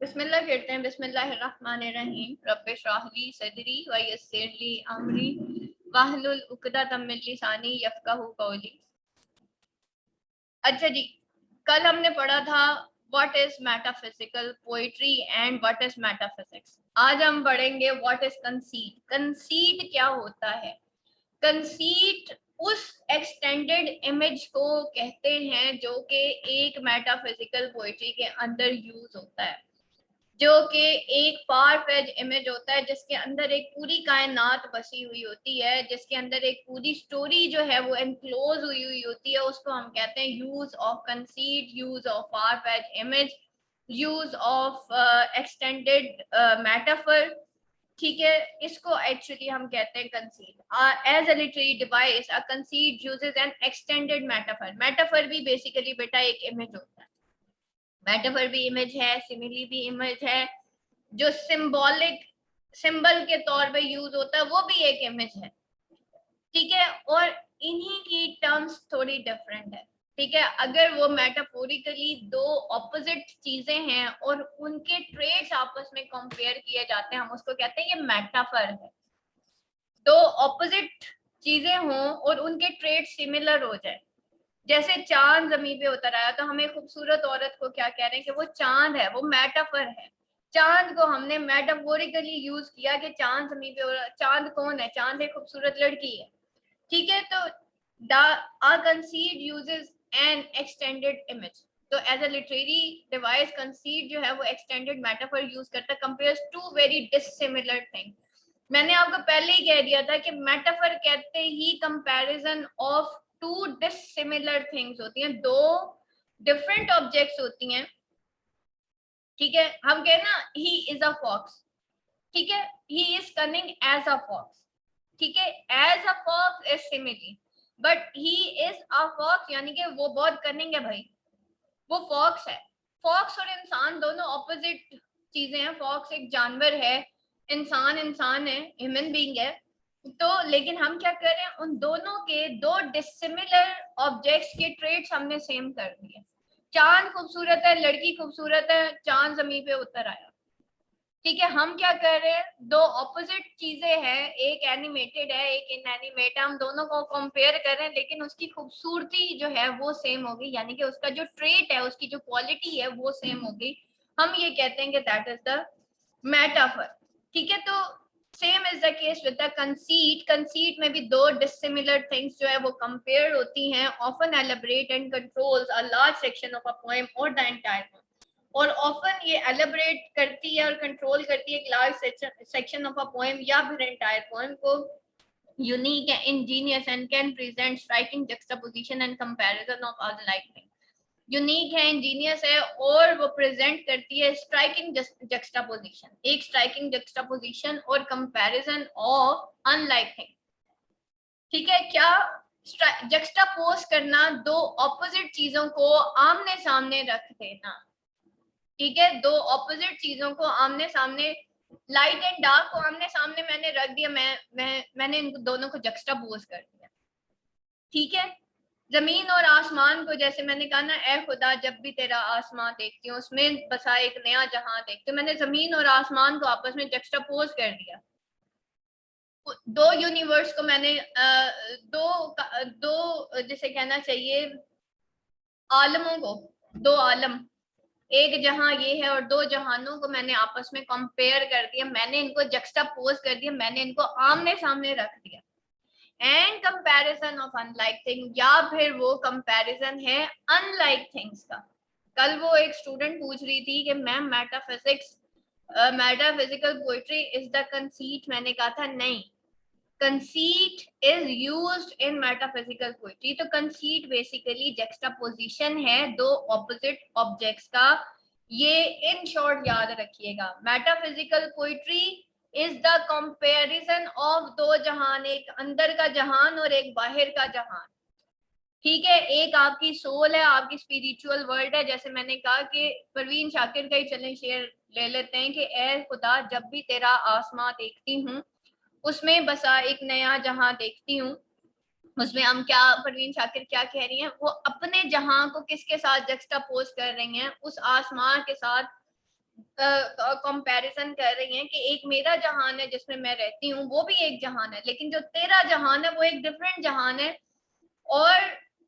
बिस्मिल्लाह कहते हैं। बिस्मिल्लाहिर्रहमानिर्रहीम। रब्बि इश्रह ली सदरी व यस्सिर ली अमरी वाहलुल उक़दतम मिन लिसानी यफ़क़हू क़ौली। अच्छा जी, कल हमने पढ़ा था what is metaphysical poetry and what is metaphysics. आज हम पढ़ेंगे व्हाट इज कंसीट। कंसीट क्या होता है? कंसीट उस एक्सटेंडेड इमेज को कहते हैं जो कि एक मेटाफिजिकल पोइट्री के अंदर यूज होता है, जो कि एक फार फेज इमेज होता है जिसके अंदर एक पूरी कायनात बसी हुई होती है, जिसके अंदर एक पूरी स्टोरी जो है वो एनक्लोज हुई हुई होती है। उसको हम कहते हैं use of conceit, use of far fetched image, use of extended metaphor. ठीक है, इसको एक्चुअली हम कहते हैं conceit. As a literary device a conceit uses an extended metaphor. Metaphor भी बेसिकली बेटा एक इमेज होता है। मेटाफर भी इमेज है, सिमिली भी इमेज है। जो सिंबॉलिक सिंबल के तौर पे यूज होता है वो भी एक इमेज है। ठीक है, और इन्हीं की टर्म्स थोड़ी डिफरेंट है। ठीक है, अगर वो मेटाफोरिकली दो ऑपोजिट चीजें हैं और उनके ट्रेड्स आपस में कंपेयर किए जाते हैं, हम उसको कहते हैं ये मेटाफर है। दो ऑपोजिट चीजें हों और उनके ट्रेड सिमिलर हो जाए। जैसे चांद जमीन पे उतर आया तो हमें खूबसूरत औरत को क्या कह रहे हैं कि वो चांद है, वो मेटाफर है। चांद को हमने मेटाफोरिकली यूज किया कि चांद जमीन पे। चांद कौन है? चांद एक खूबसूरत लड़की है। ठीक है, तो a conceit uses an extended image। तो as a literary device conceit जो है वो एक्सटेंडेड मेटाफर यूज करता है compares to very dissimilar thing. मैंने आपको पहले ही कह दिया था कि मेटाफर कहते ही comparison of two dissimilar things होती हैं, दो डिफरेंट ऑब्जेक्ट्स होती हैं। ठीक है, हम कहें ना ही इज अ फॉक्स। ठीक है, he is cunning as a fox. ठीक है, as a fox is simile, but he is a fox यानी कि वो बहुत कनिंग है भाई, वो फॉक्स है। फॉक्स और इंसान दोनों ऑपोजिट चीजें हैं। फॉक्स एक जानवर है, इंसान इंसान है, ह्यूमन बीइंग है। तो लेकिन हम क्या कर रहे हैं, उन दोनों के दो डिसिमिलर ऑब्जेक्ट्स के ट्रेड्स हमने सेम कर दिए। चांद खूबसूरत है, लड़की खूबसूरत है, चांद जमीन पे उतर आया। ठीक है, हम क्या कर रहे हैं, दो ऑपोजिट चीजें हैं, एक एनिमेटेड है एक इनएनिमेट है, हम दोनों को कंपेयर कर रहे हैं लेकिन उसकी खूबसूरती जो है वो सेम होगी, यानी कि उसका जो ट्रेट है, उसकी जो क्वालिटी है वो सेम होगी। हम ये कहते हैं कि दैट इज द मेटाफर। ठीक है, तो same is the case with the conceit. Conceit में भी दो डिसिमिलर थिंग्स जो है वो कंपेयर होती हैं, often elaborate and controls a large section of a poem और द एंटायर पोएम। और ऑफन ये एलिब्रेट करती है और कंट्रोल करती है एक large section of a poem या फिर एंटायर पोएम को। यूनिक है, ingenious and can present striking juxtaposition and comparison of other like thing. Unique है, इंजीनियस है और वो प्रेजेंट करती है स्ट्राइकिंग जक्सटापोजिशन, एक स्ट्राइकिंग जक्सटापोजिशन और कंपैरिजन ऑफ अनलाइक थिंग। ठीक है, क्या जक्सटापोज करना, दो ऑपोजिट चीजों को आमने सामने रख देना। ठीक है, दो ऑपोजिट चीजों को आमने सामने, लाइट एंड डार्क को आमने सामने मैंने रख दिया, मैंने इन दोनों को जक्सटापोज कर दिया। ठीक है, जमीन और आसमान को, जैसे मैंने कहा ना, ए खुदा जब भी तेरा आसमान देखती हूँ उसमें बसा एक नया जहां देखती हूँ, मैंने जमीन और आसमान को आपस में जक्सटापोज कर दिया। दो यूनिवर्स को मैंने दो जैसे कहना चाहिए आलमों को, दो आलम, एक जहां ये है और दो जहानों को मैंने आपस में कंपेयर कर दिया, मैंने इनको जक्सटापोज कर दिया, मैंने इनको आमने सामने रख दिया। And comparison of unlike thing, या फिर वो कंपैरिजन है अनलाइक थिंग्स का। कल वो एक स्टूडेंट पूछ रही थी कि ma'am metaphysical poetry is the conceit. मैंने कहा था नहीं, conceit is used in metaphysical poetry। तो conceit बेसिकली juxtaposition है दो opposite objects का। ये इन शॉर्ट याद रखिएगा, metaphysical poetry is the comparison of दो जहान, एक अंदर का जहान और एक बाहर का जहान। ठीक है, एक आपकी सोल है, आपकी स्पिरिचुअल वर्ल्ड है। जैसे मैंने कहा कि परवीन शाकिर का ही चलें शेयर ले लेते हैं कि ए खुदा जब भी तेरा आसमां देखती हूँ उसमें बसा एक नया जहां देखती हूँ। उसमें हम क्या, परवीन शाकिर क्या कह रही हैं, वो अपने जहां को किसके साथ जक्सटापोज कर रही हैं, उस आसमान के साथ कंपैरिजन कर रही हैं कि एक मेरा जहान है जिसमें मैं रहती हूँ, वो भी एक जहान है, लेकिन जो तेरा जहान है वो एक डिफरेंट जहान है, और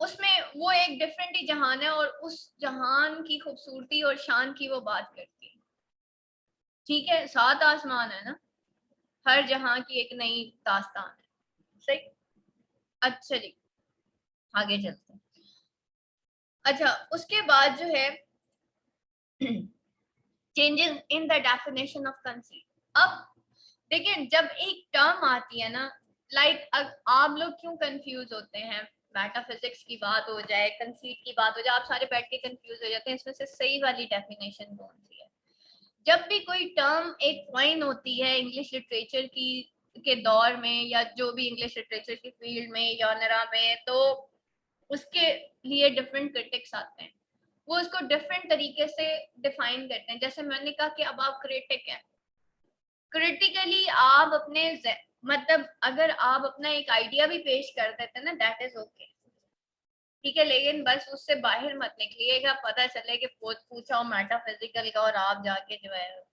उसमें वो एक डिफरेंट ही जहान है, और उस जहान की खूबसूरती और शान की वो बात करती है। ठीक है, 7 आसमान है ना, हर जहां की एक नई दास्तान है। सही। अच्छा जी, आगे चलते हैं। अच्छा, उसके बाद जो है changes in the definition of conceit. अब देखिए, जब एक टर्म आती है ना, लाइक आप लोग क्यों कंफ्यूज होते हैं, मेटाफिजिक्स की बात हो जाए, कंसीट की बात हो जाए, आप सारे बैठ के कंफ्यूज हो जाते हैं, इसमें से सही वाली डेफिनेशन कौन सी है? जब भी कोई टर्म एक कॉइन होती है इंग्लिश लिटरेचर की के दौर में, या जो भी इंग्लिश लिटरेचर की फील्ड में, जॉनरा में, तो उसके लिए डिफरेंट क्रिटिक्स आते हैं, वो उसको डिफरेंट तरीके से डिफाइन करते हैं। जैसे मैंने कहा कि अब आप क्रिटिक हैं, क्रिटिकली आप अपने मतलब अगर आप अपना एक आइडिया भी पेश कर देते हैं ना, दैट इज ओके, ठीक है, लेकिन बस उससे बाहर मत निकलिएगा, पता चले कि पूछा हो मेटाफिजिकल का और आप जाके जो है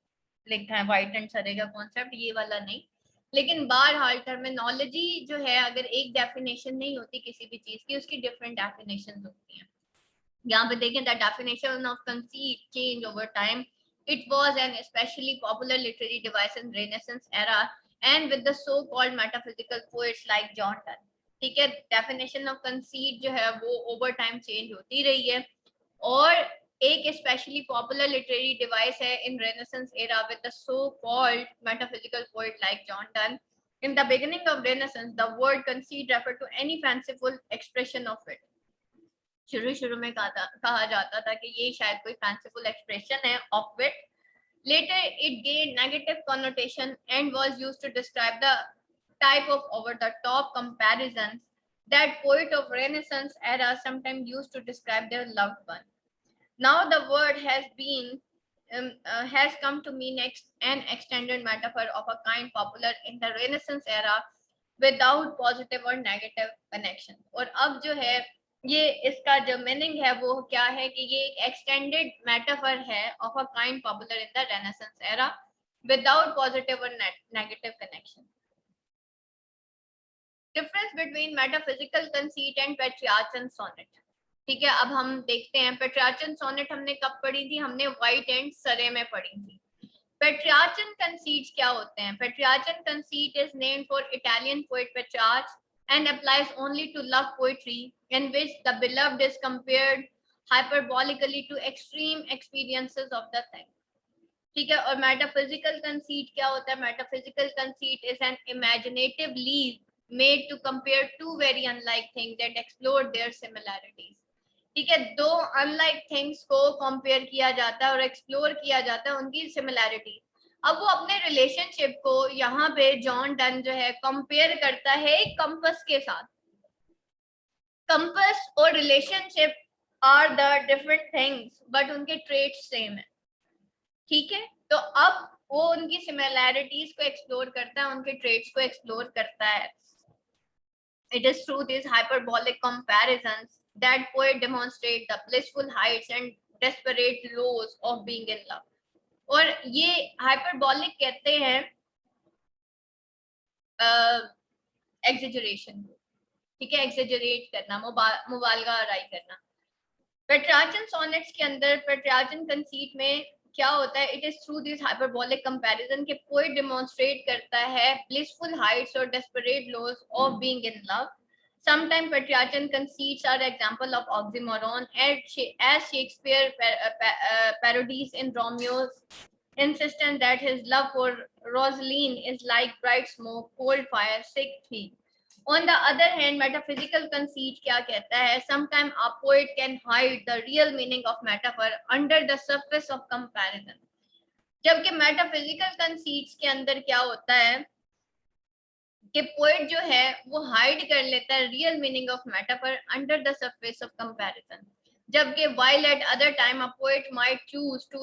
लिखा है वाइट एंड सरे का कॉन्सेप्ट, ये वाला नहीं। लेकिन बहरहाल टर्मिनोलॉजी जो है, अगर एक डेफिनेशन नहीं होती किसी भी चीज की, उसकी डिफरेंट डेफिनेशन होती हैं। यहाँ पे देखें, the definition of conceit change over time, it was an especially popular literary device in Renaissance era and with the so-called metaphysical poets like John Donne। ठीक है, डेफिनेशन ऑफ कंसीट जो है वो ओवर टाइम चेंज होती रही है, और एक स्पेशली पॉपुलर लिटरेरी डिवाइस है in Renaissance era with the so called metaphysical poet like John Donne. In the beginning of Renaissance, the word conceit referred to any fanciful expression of it। शुरू में कहा जाता था कि ये शायद कोई fanciful expression है of it। Later, it gained negative connotation and was used to describe the type of over-the-top comparisons that poets of Renaissance era sometimes used to describe their loved one। Now the word has come to mean an extended metaphor of a kind popular in the Renaissance era without positive or negative connection। और अब जो है ये इसका जो meaning है वो क्या है कि ये एक एक्सटेंडेड मेटाफर है of a kind popular in the Renaissance era without positive और negative connection. Difference between metaphysical conceit and Petrarchan sonnet. ठीक है, अब हम देखते हैं पेट्रियार्चन सोनेट हमने कब पढ़ी थी, हमने वाइट एंड सरे में पढ़ी थी। पेट्रियार्चन कंसीट्स क्या होते हैं? Petrarchan conceit is named for Italian poet Petrarch and applies only to love poetry in which the beloved is compared hyperbolically to extreme experiences of the thing। ठीक है, और मेटाफिजिकल कंसीट क्या होता है? Metaphysical conceit is an imaginative leave made to compare two very unlike things that explore their similarities। ठीक है, दो unlike things को कंपेयर किया जाता है और एक्सप्लोर किया जाता है उनकी सिमिलैरिटी। अब वो अपने रिलेशनशिप को यहाँ पे जॉन डन जो है कंपेयर करता है एक कंपस के साथ। कंपस और relationship are the different things but उनके ट्रेट्स सेम है। ठीक है, तो अब वो उनकी सिमिलैरिटीज को एक्सप्लोर करता है, उनके ट्रेट्स को एक्सप्लोर करता है। It is through these hyperbolic comparisons that poet demonstrate the blissful heights and desperate lows of being in love। और ये hyperbolic कहते हैं exaggeration को। ठीक है, exaggerate करना, मुबालगा आराई करना। पेट्रार्चन सोनेट्स के अंदर पेट्रार्चन कंसीट में क्या होता है? It is through this hyperbolic comparison के पोएट डेमोन्स्ट्रेट करता है ब्लिसफुल हाइट्स और desperate lows of being in love. Sometimes Petrarchan conceits are example of oxymoron, as Shakespeare parodies in Romeo's insistence that his love for Rosaline is like bright smoke, cold fire, sick heat। On the other hand, metaphysical conceit क्या कहता है? Sometimes a poet can hide the real meaning of metaphor under the surface of comparison। जबकि metaphysical conceits के अंदर क्या होता है कि पोएट जो है वो हाइड कर लेता है real meaning of metaphor under the surface of comparison. जबकि while at other time a poet might choose to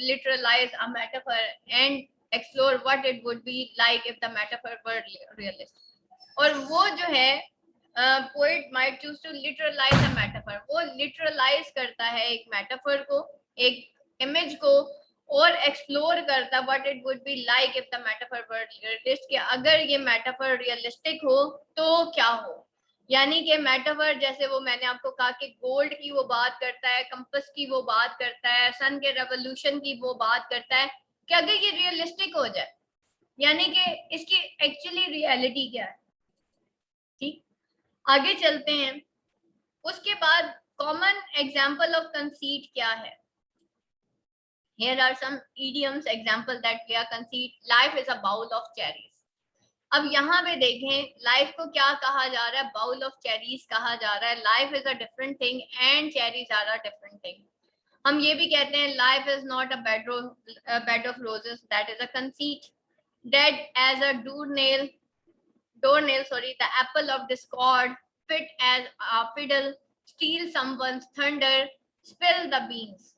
literalize a metaphor and explore what it would be like if the metaphor were realistic। और वो जो है poet might choose to literalize a metaphor, वो literalize करता है एक metaphor को, एक image को, और एक्सप्लोर करता what it would be like if the metaphor were realistic, कि अगर ये मेटाफर रियलिस्टिक हो तो क्या हो। यानी कि मेटाफर जैसे वो मैंने आपको कहा कि गोल्ड की वो बात करता है, कंपस की वो बात करता है, सन के रेवोल्यूशन की वो बात करता है, कि अगर ये रियलिस्टिक हो जाए, यानी कि इसकी एक्चुअली रियलिटी क्या है। ठीक, आगे चलते हैं। उसके बाद कॉमन एग्जाम्पल ऑफ कंसीट क्या है। Here are some idioms example that clear conceit. Life is a bowl of cherries. अब यहाँ पे देखें लाइफ को क्या कहा जा रहा है, बाउल ऑफ चेरीज कहा जा रहा है। Life is a different thing and cherries are a different thing. हम ये भी कहते हैं life is not a bed of roses, that is a conceit. Dead as a doornail, sorry, the apple of discord, fit as a fiddle, steal someone's thunder, spill the beans.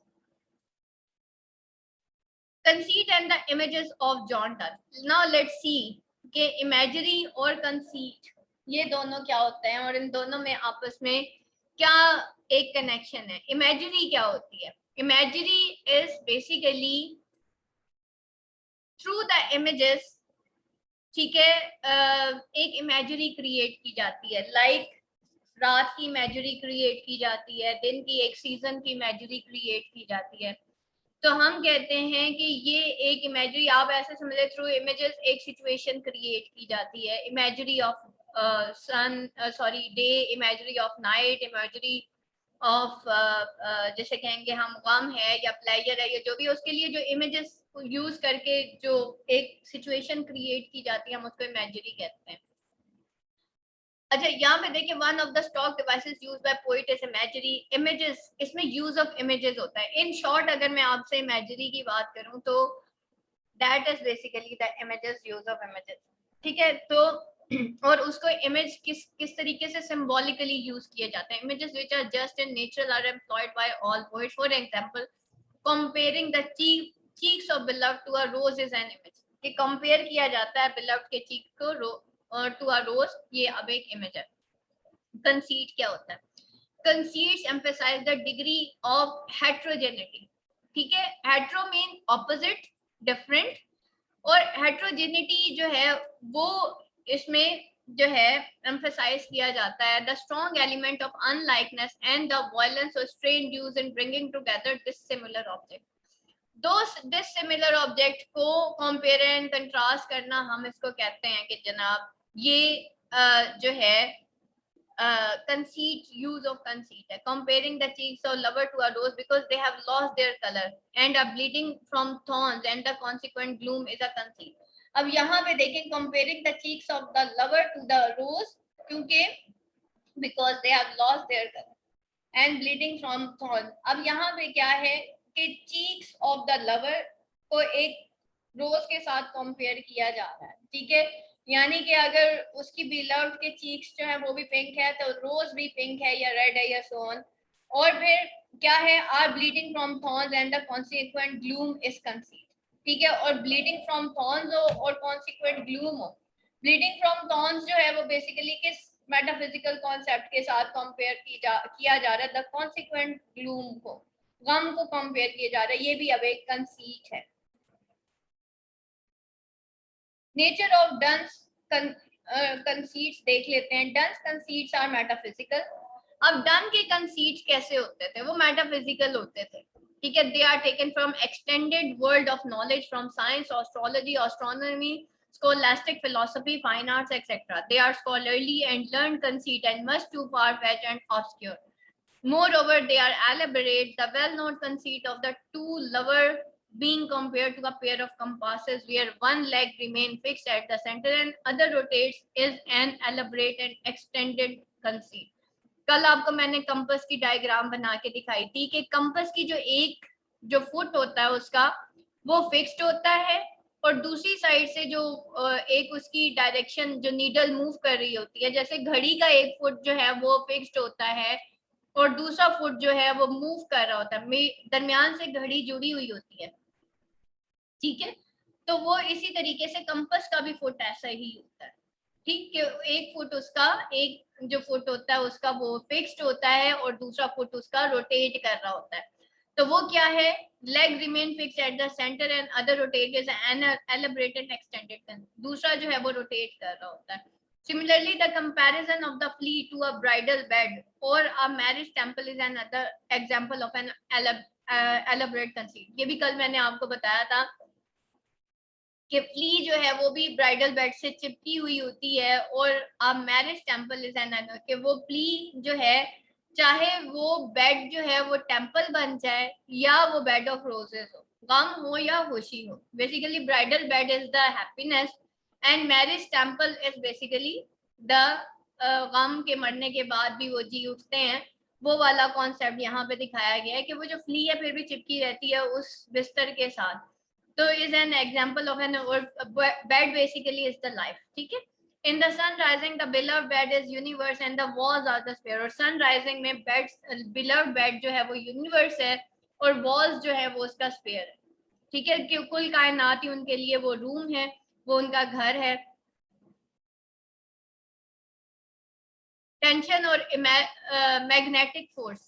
Conceit and the images of John Donne. Now let's see कि imagery और conceit ये दोनों क्या होते हैं और इन दोनों में आपस में क्या एक कनेक्शन है। imagery क्या होती है? Imagery is basically through the images, ठीक है, एक इमेजरी क्रिएट की जाती है। लाइक रात की इमेजरी क्रिएट की जाती है, दिन की एक सीजन की इमेजरी क्रिएट की जाती है। तो हम कहते हैं कि ये एक इमेजरी, आप ऐसे समझे, थ्रू इमेजेस एक सिचुएशन क्रिएट की जाती है। Imagery of sun, sorry day, imagery of night, imagery of जैसे कहेंगे हम गम है या प्लेजर है या जो भी, उसके लिए जो इमेजेस यूज करके जो एक सिचुएशन क्रिएट की जाती है हम उसको इमेजरी कहते हैं। अच्छा, यहाँ पे देखिए, one of the stock devices used by poet is imagery. Images, इसमें यूज ऑफ इमेजेस होता है। इन शॉर्ट अगर मैं आपसे इमेजरी की बात करूं तो that is basically the images, use of images. ठीक है, तो और उसको इमेज किस तरीके से सिंबॉलिकली यूज किए जाते हैं। Images which are just in natural are employed by all poets. For example, comparing the cheeks of beloved to a rose is an image, कि कंपेयर किया जाता है beloved के चीक को टू अ रोज, ये अब एक इमेज है। कंसीट क्या होता है? Conceits emphasize the degree of heterogeneity. ठीक है, हेट्रो मीन ऑपोजिट, डिफरेंट, और हेट्रोजेनिटी जो है वो इसमें जो है एम्फसाइज किया जाता है। The strong element of unlikeness and the violence और strain use in bringing together dissimilar object. दो डिसिमिलर ऑब्जेक्ट को कंपेयर एंड कंट्रास्ट करना, हम इसको कहते हैं कि जनाब ये जो है conceit, use of conceit है। Comparing the cheeks of lover to a rose because they have lost their color and are bleeding from thorns and the consequent gloom is a conceit. अब यहाँ पे देखें, comparing the cheeks of the lover to the rose, क्योंकि because they have lost their color and bleeding from thorns। अब यहाँ पे क्या है कि cheeks of the lover को एक रोज के साथ कंपेयर किया जा रहा है। ठीक है, यानी कि अगर उसकी बिलव्ड के चीक्स जो है वो भी पिंक है तो रोज भी पिंक है या रेड है या सो ऑन। और फिर क्या है, are bleeding from thorns and the consequent gloom is conceit. ठीक है, और ब्लीडिंग फ्रॉम थॉर्न्स हो और कॉन्सिक्वेंट ग्लूम हो। ब्लीडिंग फ्रॉम थॉर्न्स जो है वो बेसिकली किस मेटाफिजिकल कॉन्सेप्ट के साथ कंपेयर किया जा रहा है? द कॉन्सिक्वेंट ग्लूम को, गम को कंपेयर किया जा रहा है। ये भी अब एक कंसीट है। नेचर ऑफ डन्स कंसीट्स देख लेते हैं। Donne's conceits are metaphysical. अब डन के कंसीट्स कैसे होते थे? वो मेटाफिजिकल होते थे। ठीक है, they are taken from extended world of knowledge, from science, astrology, astronomy, scholastic philosophy, fine arts, etc. They are scholarly and learned conceit and much too far-fetched and obscure. Moreover, they are elaborate. The well-known conceit of the two lover being compared to a pair of compasses where one leg remains fixed at the center and other rotates is an elaborate and extended conceit. कल आपको मैंने compass की diagram बना के दिखाई थी कि compass की जो फुट होता है उसका वो फिक्स्ड होता है और दूसरी साइड से जो एक उसकी डायरेक्शन जो नीडल मूव कर रही होती है, जैसे घड़ी का एक फुट जो है वो फिक्स्ड होता है और दूसरा फुट जो है वो मूव कर रहा होता है, दरमियान से घड़ी जुड़ी हुई होती है। ठीक है, तो वो इसी तरीके से कंपास का भी फुट ऐसा ही होता है। ठीक है, एक फुट उसका, एक जो फुट होता है उसका वो फिक्स्ड होता है और दूसरा फुट उसका रोटेट कर रहा होता है। तो वो क्या है, leg remain fix at the centre and other rotate and elaborated extended. दूसरा जो है वो रोटेट कर रहा होता है। Similarly, the comparison of the flea to a bridal bed or a marriage temple is another example of an elaborate conceit. ये भी कल मैंने आपको बताया था कि फ्ली जो है वो भी ब्राइडल बेड से चिपकी हुई होती है, और a marriage temple is another, कि वो फ्ली जो है चाहे वो बेड जो है वो टेम्पल बन जाए या वो बेड ऑफ रोजेस हो, गम हो या खुशी हो। Basically bridal bed is the happiness and marriage temple is basically the गम के मरने के बाद भी वो जी उठते हैं। वो वाला कॉन्सेप्ट यहाँ पे दिखाया गया है कि वो जो फ्ली है फिर भी चिपकी रहती है उस बिस्तर के साथ। तो is an example of an bed basically is the life. ठीक है। In the sun rising, the beloved bed is universe and the walls are the sphere। और sun rising में bed, beloved bed जो है वो universe है और walls जो है वो उसका sphere है। ठीक है, कि कुल कायनात ही उनके लिए वो रूम है, वो उनका घर है। टेंशन और मैग्नेटिक फोर्स,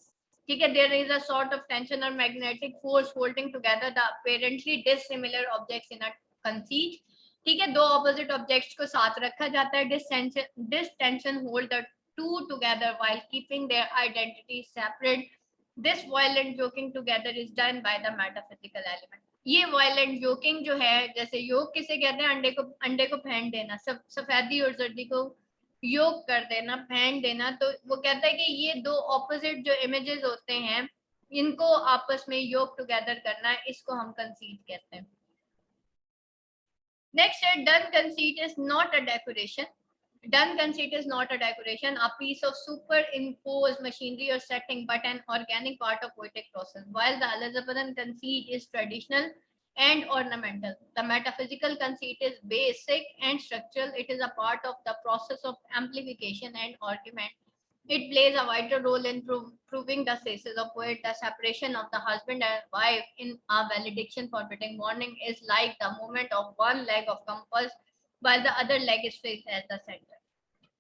ठीक है, there is a sort of tension or magnetic force holding together the apparently dissimilar objects in a conceit। ठीक है, दो ऑपोजिट ऑब्जेक्ट्स को साथ रखा जाता है। This tension hold the two together while keeping their identity separate. This violent joking together is done by the metaphysical element. ये violent joking जो है, जैसे योग किसे कहते हैं, अंडे को फेंट देना, सफेदी और जर्दी को योग कर देना, फेंट देना। तो वो कहता है कि ये दो ऑपोजिट जो इमेजेस होते हैं इनको आपस में योग टुगेदर करना, इसको हम कंसीट कहते हैं। Next, done conceit is not a decoration. Done conceit is not a decoration, a piece of superimposed machinery or setting, but an organic part of poetic process. While the Elizabethan conceit is traditional and ornamental, the metaphysical conceit is basic and structural. It is a part of the process of amplification and argument. It plays a vital role in proving the thesis of poet. The separation of the husband and wife in a valediction forbidding mourning is like the movement of one leg of compass while the other leg is fixed at the center।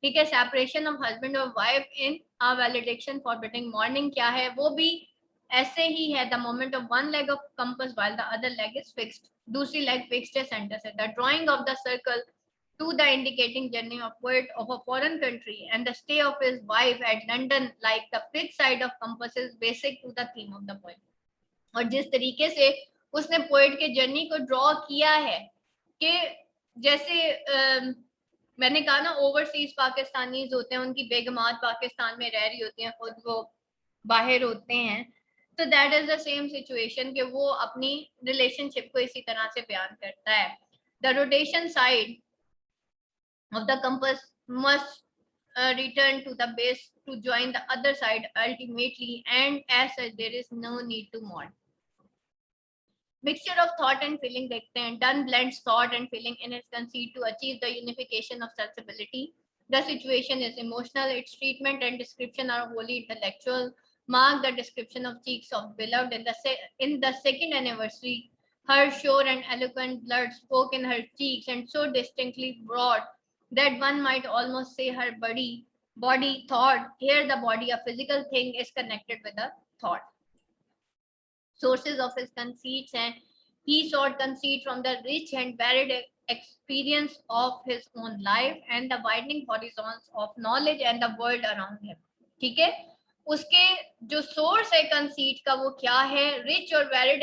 ठीक है, separation of husband और wife in a validation forbidding mourning क्या है, वो भी ऐसे ही है। The moment of one leg of compass while the other leg is fixed, दूसरी लेग फिक्स्ड है सेंटर से। The drying of the circle to the indicating journey of poet of a foreign country and the stay of his wife at London like the fixed side of compass is basic to the theme of the poem। और जिस तरीके से उसने poet के journey को draw किया है कि जैसे मैंने कहा ना, ओवरसीज पाकिस्तानीज होते हैं, उनकी बेगमात पाकिस्तान में रह रही होती हैं, खुद वो बाहर होते हैं। तो that is the same situation कि वो अपनी रिलेशनशिप को इसी तरह से बयान करता है। The rotation side of the compass must return to the base to join the other side ultimately, and as such there is no need to mourn। Mixture of thought and feeling देखते हैं। Donne blends thought and feeling in its conceit to achieve the unification of sensibility। The situation is emotional, its treatment and description are wholly intellectual। Mark the description of cheeks of beloved in the second anniversary, her sure and eloquent blood spoke in her cheeks and so distinctly broad that one might almost say her body thought। Here the body, a physical thing, is connected with the thought। Sources of his conceits, and he sought conceit from the rich and varied experience of his own life and the widening horizons of knowledge and the world around him। ठीक है, उसके जो source है conceit का वो क्या है, rich और वैलिड